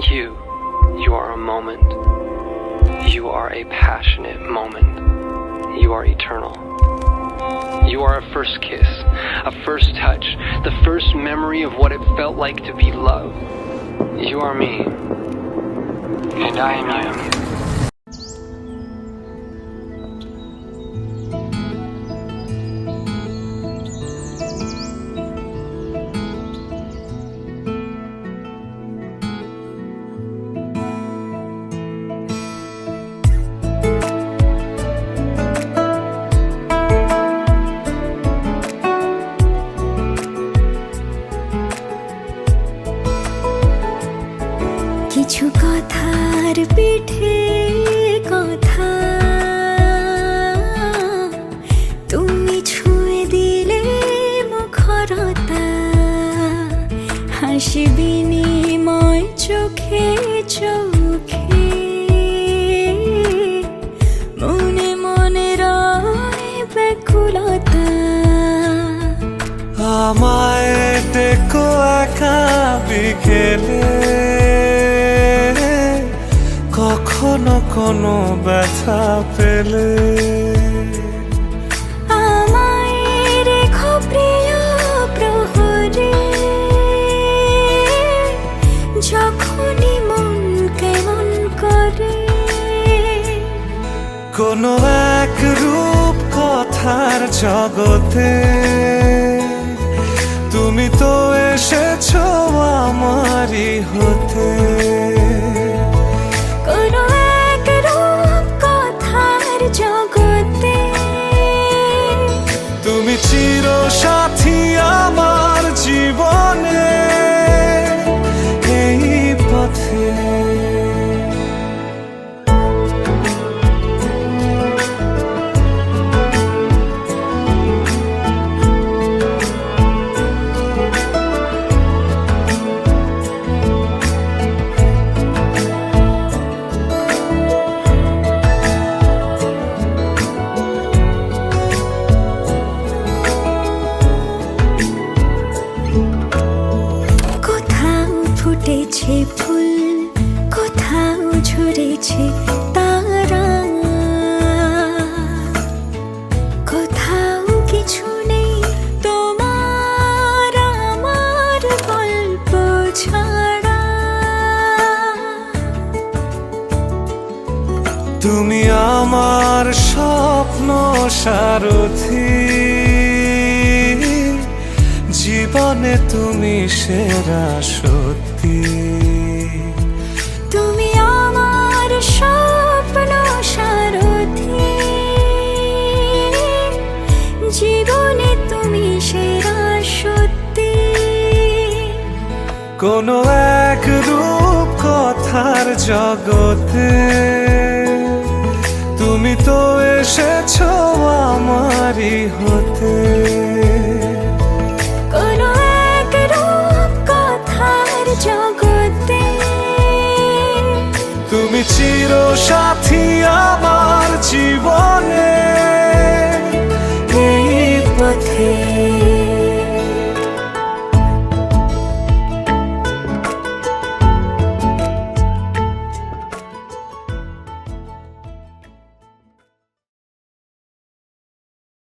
You are a moment. You are a passionate moment. You are eternal. You are a first kiss, a first touch, the first memory of what it felt like to be loved. You are me, and I am you. কিছু কথার পিঠে কথা তুমি ছুঁয়ে দিলে মুখরতা হাসি বিনিময় চোখে চোখে মনে মনে রয় ব্যাকুলতা আমায় দেখো একা বিকেলে কখনো কোনো ব্যথা পেলে আমায় রেখো প্রিয় প্রহরে যখনই মন কেমন করে কোনো এক রূপ কথার জগতে তুমি তো এসেছো আমারই হতে কোনো এক রূপ কথার জগতে তুমি চির সাথী আমার জীবনে এই পথে ফুটেছে ফুল কোথাও ঝরেছে তারা কোথাও কিছু নেই তোমার আমার গল্প ছাড়া তুমি আমার স্বপ্ন সারথি জীবনে তুমি সেরা সত্যি তুমি আমার স্বপ্ন সারথি জীবনে তুমি সেরা সত্যি কোনো এক রূপ কথার জগতে তুমি তো এসেছো আমারই হতে কোনো এক রূপ কথার জগতে তুমি চির সাথী আমার জীবনে এই পথে